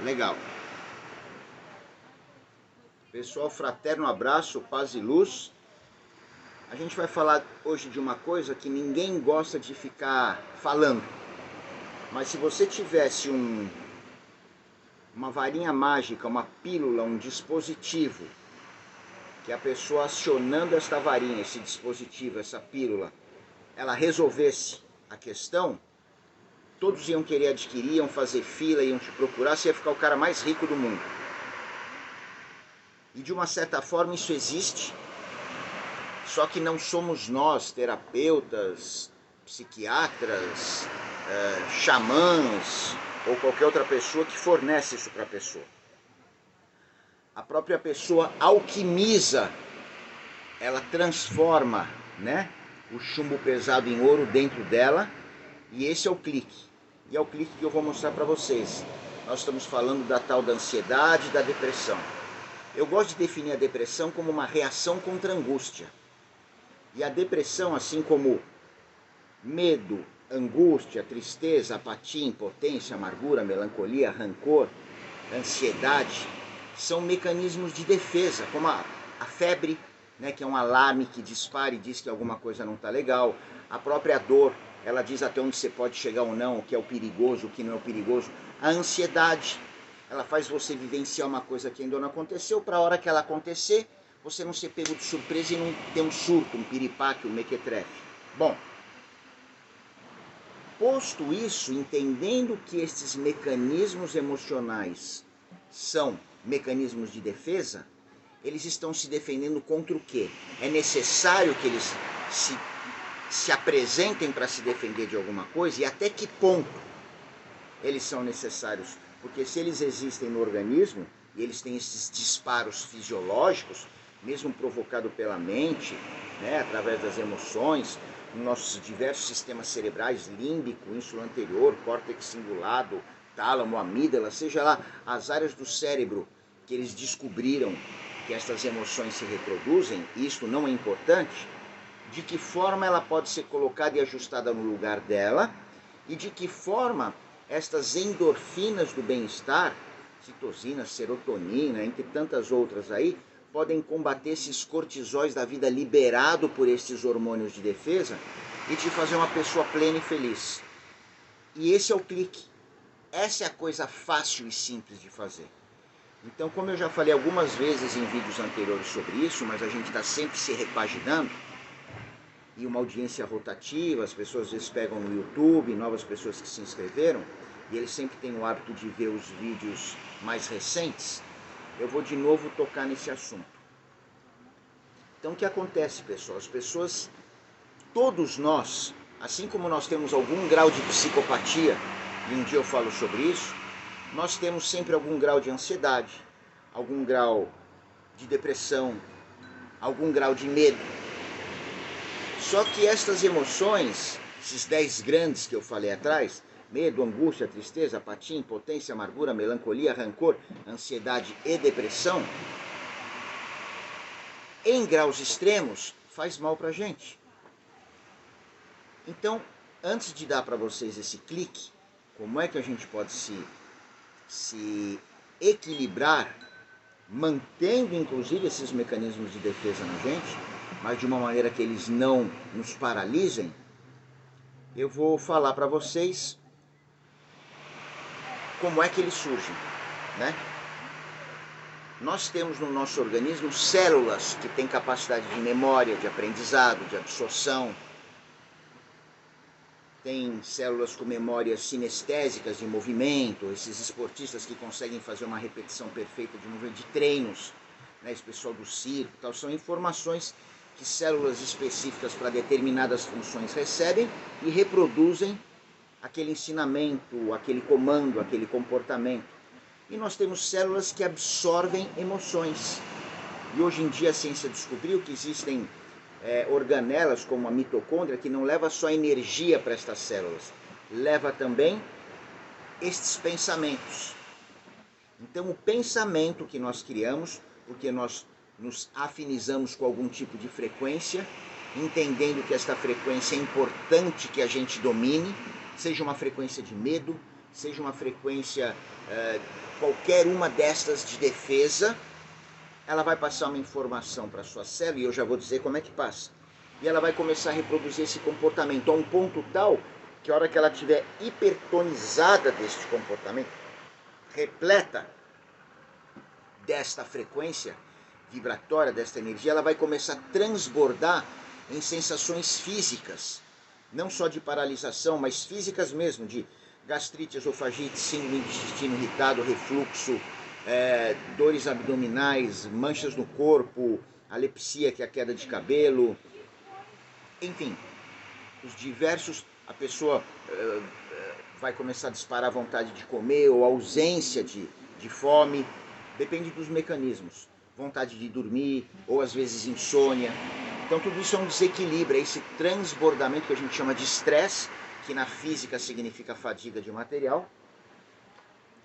Legal. Pessoal, fraterno abraço, paz e luz. A gente vai falar hoje de uma coisa que ninguém gosta de ficar falando. Mas se você tivesse uma varinha mágica, uma pílula, um dispositivo, que a pessoa acionando esta varinha, esse dispositivo, essa pílula, ela resolvesse a questão, todos iam querer adquirir, iam fazer fila, iam te procurar, você ia ficar o cara mais rico do mundo. E de uma certa forma isso existe, só que não somos nós, terapeutas, psiquiatras, xamãs ou qualquer outra pessoa que fornece isso para a pessoa. A própria pessoa alquimiza, ela transforma, né, o chumbo pesado em ouro dentro dela, e esse é o clique. E é o clique que eu vou mostrar para vocês. Nós estamos falando da tal da ansiedade e da depressão. Eu gosto de definir a depressão como uma reação contra a angústia. E a depressão, assim como medo, angústia, tristeza, apatia, impotência, amargura, melancolia, rancor, ansiedade, são mecanismos de defesa, como a febre, né, que é um alarme que dispara e diz que alguma coisa não está legal. A própria dor, ela diz até onde você pode chegar ou não, o que é o perigoso, o que não é o perigoso. A ansiedade, ela faz você vivenciar uma coisa que ainda não aconteceu, para a hora que ela acontecer, você não ser pego de surpresa e não ter um surto, um piripaque, um mequetrefe. Bom, posto isso, entendendo que esses mecanismos emocionais são mecanismos de defesa, eles estão se defendendo contra o quê? É necessário que eles se apresentem para se defender de alguma coisa, e até que ponto eles são necessários? Porque se eles existem no organismo, e eles têm esses disparos fisiológicos, mesmo provocado pela mente, né, através das emoções, nos nossos diversos sistemas cerebrais, límbico, ínsula anterior, córtex cingulado, tálamo, amígdala, seja lá as áreas do cérebro que eles descobriram que essas emoções se reproduzem, e isso não é importante, de que forma ela pode ser colocada e ajustada no lugar dela, e de que forma estas endorfinas do bem-estar, citosina, serotonina, entre tantas outras aí, podem combater esses cortisóis da vida liberado por esses hormônios de defesa e te fazer uma pessoa plena e feliz. E esse é o clique. Essa é a coisa fácil e simples de fazer. Então, como eu já falei algumas vezes em vídeos anteriores sobre isso, mas a gente está sempre se repaginando, e uma audiência rotativa, as pessoas às vezes pegam no YouTube, novas pessoas que se inscreveram, e eles sempre têm o hábito de ver os vídeos mais recentes, eu vou de novo tocar nesse assunto. Então o que acontece, pessoal? As pessoas, todos nós, assim como nós temos algum grau de psicopatia, e um dia eu falo sobre isso, nós temos sempre algum grau de ansiedade, algum grau de depressão, algum grau de medo. Só que estas emoções, esses 10 grandes que eu falei atrás, medo, angústia, tristeza, apatia, impotência, amargura, melancolia, rancor, ansiedade e depressão, em graus extremos, faz mal pra gente. Então, antes de dar para vocês esse clique, como é que a gente pode se equilibrar, mantendo inclusive esses mecanismos de defesa na gente, mas de uma maneira que eles não nos paralisem, eu vou falar para vocês como é que eles surgem, né? Nós temos no nosso organismo células que têm capacidade de memória, de aprendizado, de absorção. Tem células com memórias sinestésicas de movimento, esses esportistas que conseguem fazer uma repetição perfeita de movimento, de treinos, né, esse pessoal do circo, tal, são informações que células específicas para determinadas funções recebem e reproduzem aquele ensinamento, aquele comando, aquele comportamento. E nós temos células que absorvem emoções. E hoje em dia a ciência descobriu que existem organelas como a mitocôndria que não leva só energia para estas células, leva também estes pensamentos. Então o pensamento que nós criamos, porque nós nos afinizamos com algum tipo de frequência, entendendo que esta frequência é importante que a gente domine, seja uma frequência de medo, seja uma frequência, qualquer uma destas de defesa, ela vai passar uma informação para a sua célula, e eu já vou dizer como é que passa. E ela vai começar a reproduzir esse comportamento a um ponto tal que a hora que ela estiver hipertonizada deste comportamento, repleta desta frequência vibratória, desta energia, ela vai começar a transbordar em sensações físicas, não só de paralisação, mas físicas mesmo, de gastrite, esofagite, síndrome de intestino irritado, refluxo, dores abdominais, manchas no corpo, alepsia, que é a queda de cabelo, enfim, os diversos, a pessoa vai começar a disparar a vontade de comer ou ausência de fome, depende dos mecanismos, vontade de dormir ou às vezes insônia. Então tudo isso é um desequilíbrio, é esse transbordamento que a gente chama de estresse, que na física significa fadiga de material,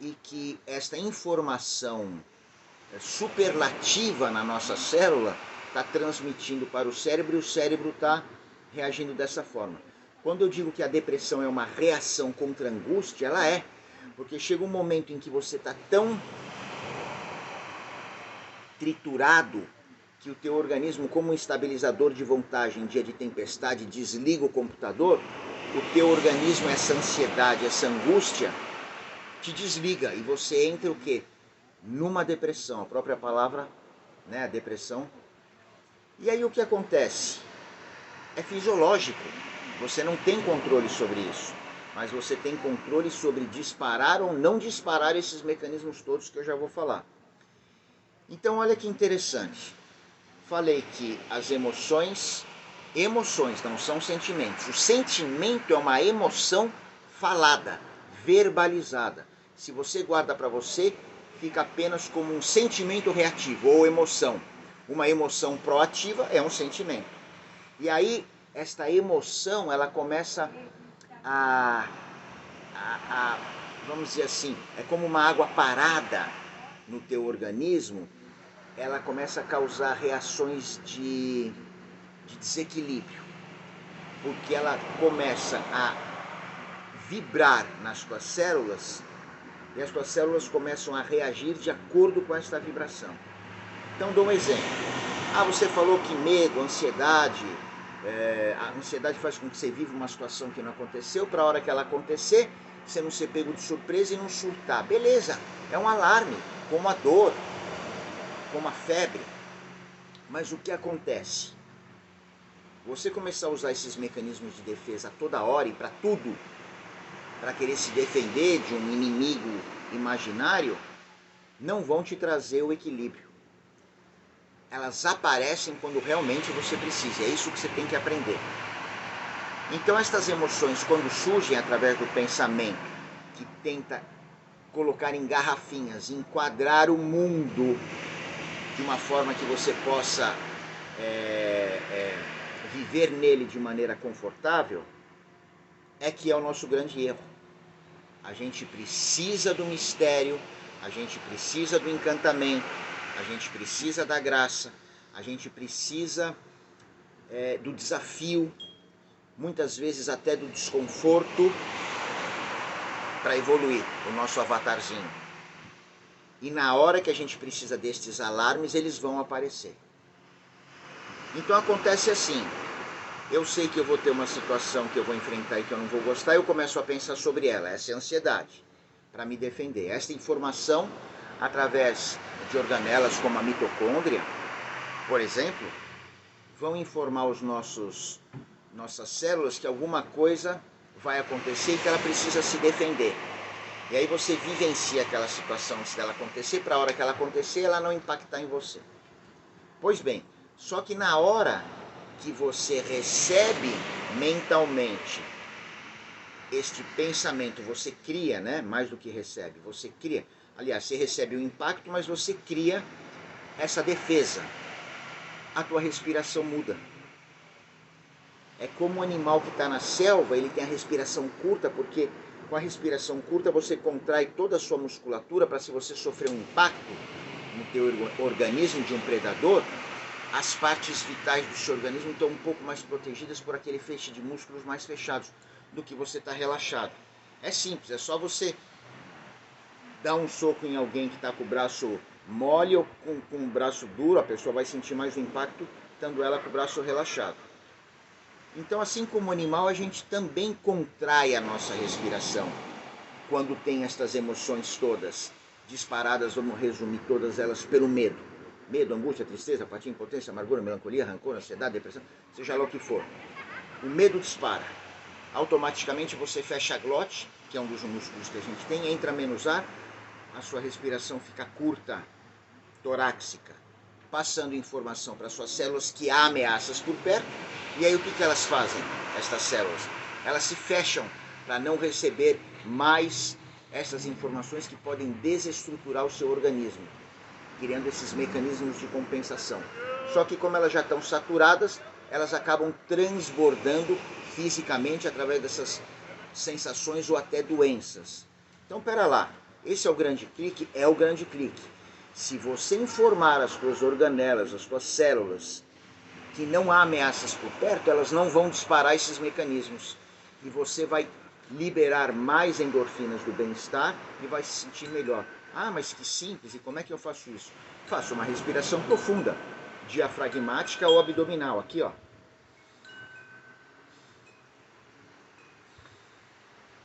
e que esta informação superlativa na nossa célula está transmitindo para o cérebro e o cérebro está reagindo dessa forma. Quando eu digo que a depressão é uma reação contra a angústia, ela é, porque chega um momento em que você está tão triturado que o teu organismo, como um estabilizador de voltagem em dia de tempestade, desliga o computador, o teu organismo, essa ansiedade, essa angústia, te desliga e você entra o quê? Numa depressão, a própria palavra, né, depressão. E aí o que acontece? É fisiológico, você não tem controle sobre isso, mas você tem controle sobre disparar ou não disparar esses mecanismos todos que eu já vou falar. Então olha que interessante, falei que as emoções não são sentimentos, o sentimento é uma emoção falada, verbalizada. Se você guarda para você, fica apenas como um sentimento reativo ou emoção. Uma emoção proativa é um sentimento. E aí, esta emoção, ela começa vamos dizer assim, é como uma água parada no teu organismo, ela começa a causar reações de desequilíbrio, porque ela começa a vibrar nas tuas células e as tuas células começam a reagir de acordo com esta vibração. Então dou um exemplo. Você falou que medo, ansiedade, a ansiedade faz com que você viva uma situação que não aconteceu, para a hora que ela acontecer, você não ser pego de surpresa e não surtar. Beleza, é um alarme, como a dor, como a febre. Mas o que acontece? Você começar a usar esses mecanismos de defesa toda hora e para tudo, para querer se defender de um inimigo imaginário, não vão te trazer o equilíbrio. Elas aparecem quando realmente você precisa, é isso que você tem que aprender. Então estas emoções, quando surgem através do pensamento, que tenta colocar em garrafinhas, enquadrar o mundo de uma forma que você possa viver nele de maneira confortável, é que é o nosso grande erro. A gente precisa do mistério, a gente precisa do encantamento, a gente precisa da graça, a gente precisa do desafio, muitas vezes até do desconforto, para evoluir o nosso avatarzinho. E na hora que a gente precisa destes alarmes, eles vão aparecer. Então acontece assim, eu sei que eu vou ter uma situação que eu vou enfrentar e que eu não vou gostar, eu começo a pensar sobre ela, essa é a ansiedade, para me defender. Esta informação, através de organelas como a mitocôndria, por exemplo, vão informar nossas células que alguma coisa vai acontecer e que ela precisa se defender. E aí você vivencia aquela situação antes dela acontecer, para a hora que ela acontecer, ela não impactar em você. Pois bem, só que na hora que você recebe mentalmente este pensamento, você cria, né? Mais do que recebe, você cria. Aliás, você recebe o impacto, mas você cria essa defesa. A tua respiração muda. É como um animal que está na selva, ele tem a respiração curta, porque com a respiração curta você contrai toda a sua musculatura para, se você sofrer um impacto no teu organismo de um predador, as partes vitais do seu organismo estão um pouco mais protegidas por aquele feixe de músculos mais fechados do que você está relaxado. É simples, é só você dar um soco em alguém que está com o braço mole ou com o braço duro, a pessoa vai sentir mais o impacto estando ela com o braço relaxado. Então, assim como o animal, a gente também contrai a nossa respiração quando tem estas emoções todas disparadas, vamos resumir todas elas pelo medo. Medo, angústia, tristeza, apatia, impotência, amargura, melancolia, rancor, ansiedade, depressão, seja lá o que for. O medo dispara. Automaticamente você fecha a glote, que é um dos músculos que a gente tem, entra menos ar, a sua respiração fica curta, torácica, passando informação para suas células que há ameaças por perto. E aí o que elas fazem, estas células? Elas se fecham para não receber mais essas informações que podem desestruturar o seu organismo, criando esses mecanismos de compensação. Só que como elas já estão saturadas, elas acabam transbordando fisicamente através dessas sensações ou até doenças. Então, pera lá, esse é o grande clique? É o grande clique. Se você informar as suas organelas, as suas células, que não há ameaças por perto, elas não vão disparar esses mecanismos. E você vai liberar mais endorfinas do bem-estar e vai se sentir melhor. Ah, mas que simples, e como é que eu faço isso? Faço uma respiração profunda, diafragmática ou abdominal, aqui ó.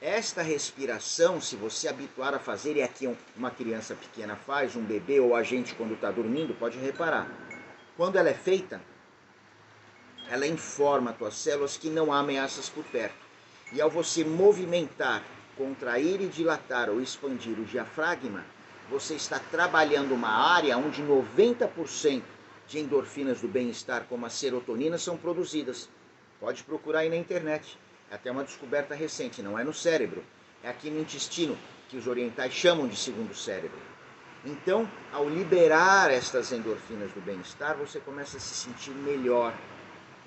Esta respiração, se você habituar a fazer, e aqui uma criança pequena faz, um bebê ou a gente quando está dormindo, pode reparar. Quando ela é feita, ela informa as tuas células que não há ameaças por perto. E ao você movimentar, contrair e dilatar ou expandir o diafragma, você está trabalhando uma área onde 90% de endorfinas do bem-estar, como a serotonina, são produzidas. Pode procurar aí na internet. É até uma descoberta recente, não é no cérebro. É aqui no intestino, que os orientais chamam de segundo cérebro. Então, ao liberar estas endorfinas do bem-estar, você começa a se sentir melhor.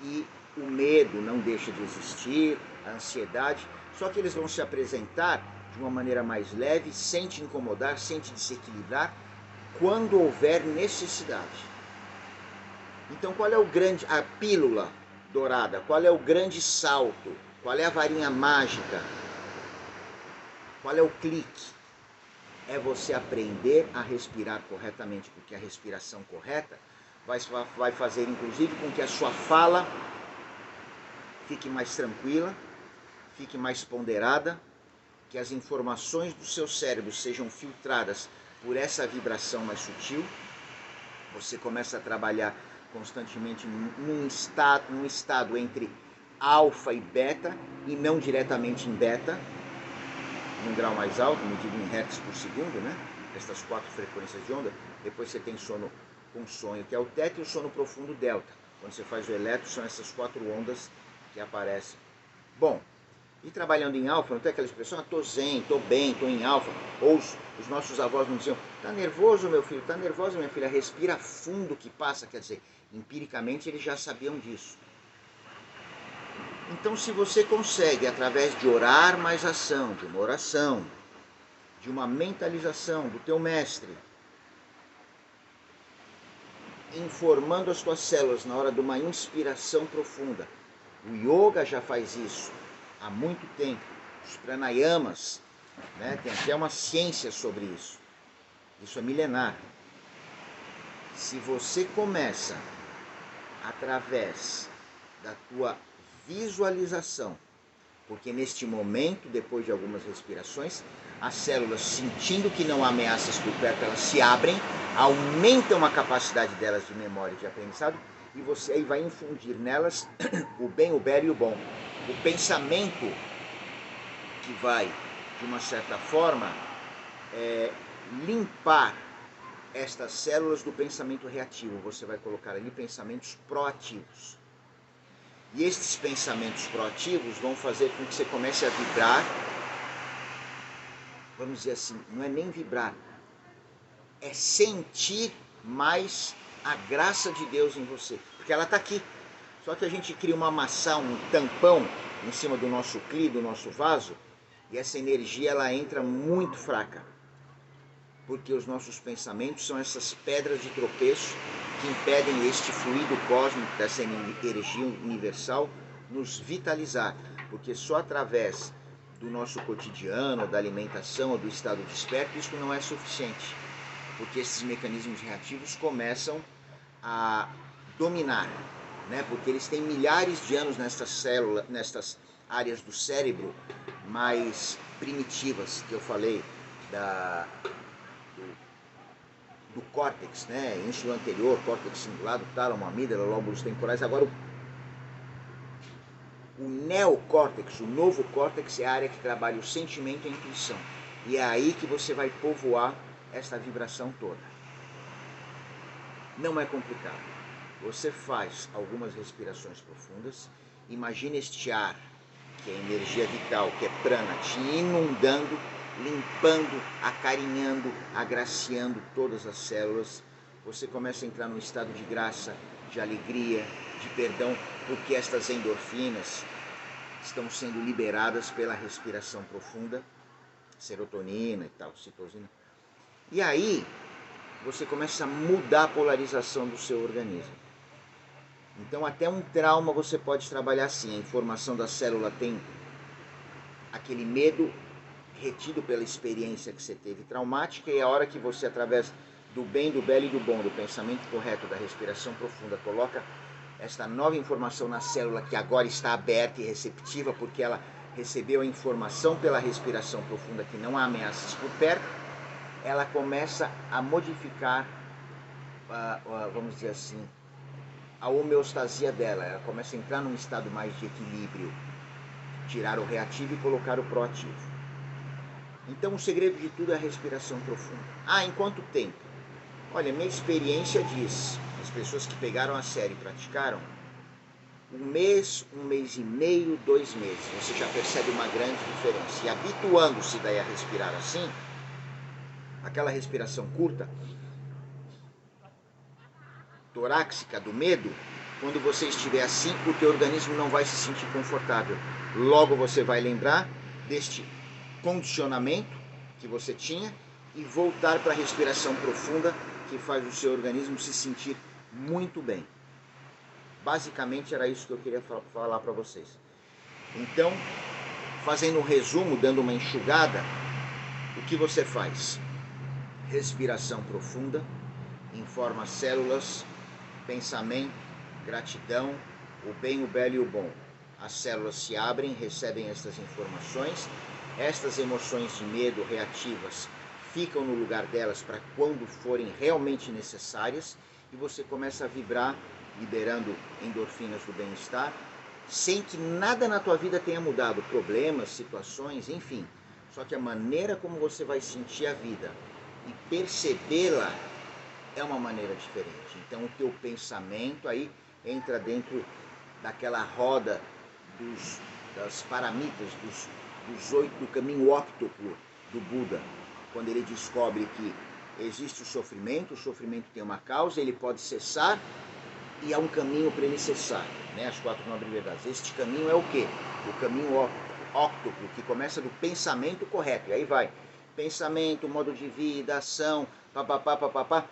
E o medo não deixa de existir, a ansiedade, só que eles vão se apresentar de uma maneira mais leve, sem te incomodar, sem te desequilibrar, quando houver necessidade. Então qual é a pílula dourada? Qual é o grande salto? Qual é a varinha mágica? Qual é o clique? É você aprender a respirar corretamente, porque a respiração correta vai fazer inclusive com que a sua fala fique mais tranquila, fique mais ponderada, que as informações do seu cérebro sejam filtradas por essa vibração mais sutil. Você começa a trabalhar constantemente num estado entre alfa e beta, e não diretamente em beta, num grau mais alto, medido em hertz por segundo, né? Estas 4 frequências de onda. Depois você tem sono com sonho, que é o teta, e o sono profundo, delta. Quando você faz o eletro, são essas 4 ondas que aparecem. Bom, e trabalhando em alfa, não tem aquela expressão, tô zen, tô bem, tô em alfa. Ou os nossos avós não diziam, tá nervoso meu filho, tá nervosa minha filha, respira fundo que passa. Quer dizer, empiricamente eles já sabiam disso. Então se você consegue, através de orar mais ação, de uma oração, de uma mentalização do teu mestre, informando as tuas células na hora de uma inspiração profunda. O yoga já faz isso há muito tempo. Os pranayamas, né? Tem até uma ciência sobre isso. Isso é milenar. Se você começa através da tua visualização, porque neste momento, depois de algumas respirações, as células, sentindo que não há ameaças por perto, elas se abrem, aumentam a capacidade delas de memória e de aprendizado, e você aí vai infundir nelas o bem, o belo e o bom. O pensamento que vai, de uma certa forma, limpar estas células do pensamento reativo. Você vai colocar ali pensamentos proativos. E estes pensamentos proativos vão fazer com que você comece a vibrar, vamos dizer assim, não é nem vibrar, é sentir mais a graça de Deus em você, porque ela está aqui. Só que a gente cria uma maçã, um tampão em cima do nosso cli, do nosso vaso, e essa energia ela entra muito fraca, porque os nossos pensamentos são essas pedras de tropeço que impedem este fluido cósmico, dessa energia universal, nos vitalizar, porque só através do nosso cotidiano, da alimentação ou do estado desperto, isso não é suficiente, porque esses mecanismos reativos começam a dominar, né? Porque eles têm milhares de anos nestas células, nestas áreas do cérebro mais primitivas que eu falei, do córtex, né? Ínsulo anterior, córtex cingulado, tálamo, amígdala, lóbulos temporais. Agora o neocórtex, o novo córtex, é a área que trabalha o sentimento e a intuição. E é aí que você vai povoar essa vibração toda. Não é complicado. Você faz algumas respirações profundas. Imagine este ar, que é energia vital, que é prana, te inundando, limpando, acarinhando, agraciando todas as células. Você começa a entrar num estado de graça, de alegria, de perdão, porque estas endorfinas estão sendo liberadas pela respiração profunda, serotonina e tal, citosina. E aí você começa a mudar a polarização do seu organismo. Então até um trauma você pode trabalhar assim. A informação da célula tem aquele medo retido pela experiência que você teve traumática, e a hora que você, através do bem, do belo e do bom, do pensamento correto, da respiração profunda, coloca esta nova informação na célula, que agora está aberta e receptiva, porque ela recebeu a informação pela respiração profunda que não há ameaças por perto, ela começa a modificar, vamos dizer assim, a homeostasia dela. Ela começa a entrar num estado mais de equilíbrio, tirar o reativo e colocar o proativo. Então o segredo de tudo é a respiração profunda. Em quanto tempo? Olha, minha experiência diz, as pessoas que pegaram a série e praticaram, 1 mês e meio, 2 meses, você já percebe uma grande diferença. E habituando-se daí a respirar assim, aquela respiração curta, torácica, do medo, quando você estiver assim, o teu organismo não vai se sentir confortável. Logo você vai lembrar deste condicionamento que você tinha e voltar para a respiração profunda, que faz o seu organismo se sentir muito bem. Basicamente era isso que eu queria falar para vocês. Então, fazendo um resumo, dando uma enxugada, o que você faz? Respiração profunda, informa células, pensamento, gratidão, o bem, o belo e o bom. As células se abrem, recebem estas informações, estas emoções de medo reativas ficam no lugar delas para quando forem realmente necessárias, e você começa a vibrar, liberando endorfinas do bem-estar, sem que nada na tua vida tenha mudado, problemas, situações, enfim. Só que a maneira como você vai sentir a vida e percebê-la é uma maneira diferente. Então o teu pensamento aí entra dentro daquela roda das paramitas, do caminho óptuplo do Buda, quando ele descobre que existe o sofrimento tem uma causa, ele pode cessar e há um caminho para ele cessar, né? As 4 nobres verdades. Este caminho é o quê? O caminho óptuplo, que começa do pensamento correto, e aí vai pensamento, modo de vida, ação, papapá,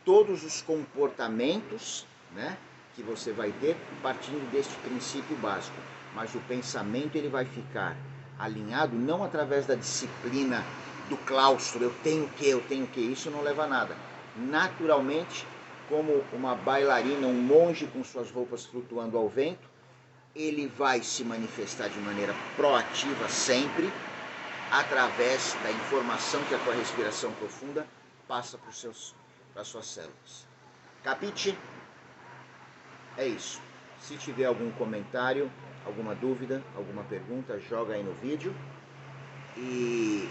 todos os comportamentos, né, que você vai ter partindo deste princípio básico. Mas o pensamento ele vai ficar alinhado não através da disciplina do claustro, eu tenho que, isso não leva a nada. Naturalmente, como uma bailarina, um monge com suas roupas flutuando ao vento, ele vai se manifestar de maneira proativa sempre, através da informação que a tua respiração profunda passa para as suas células. Capite? É isso. Se tiver algum comentário, alguma dúvida, alguma pergunta, joga aí no vídeo. E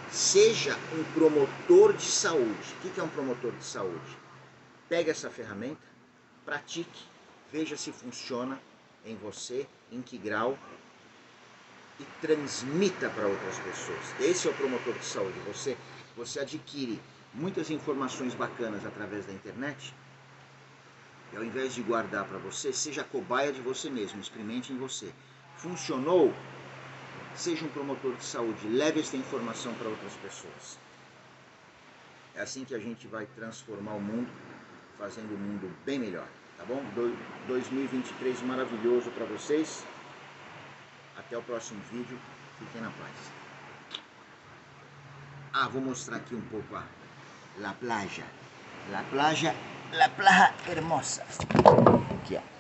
seja um promotor de saúde. O que é um promotor de saúde? Pega essa ferramenta, pratique, veja se funciona em você, em que grau, e transmita para outras pessoas. Esse é o promotor de saúde. Você adquire muitas informações bacanas através da internet, e ao invés de guardar para você, seja cobaia de você mesmo, experimente em você. Funcionou? Seja um promotor de saúde, leve esta informação para outras pessoas. É assim que a gente vai transformar o mundo, fazendo o mundo bem melhor, tá bom? 2023 maravilhoso para vocês. Até o próximo vídeo. Fiquem na paz. Ah, vou mostrar aqui um pouco a La Playa. La Playa hermosa. Aqui, ó.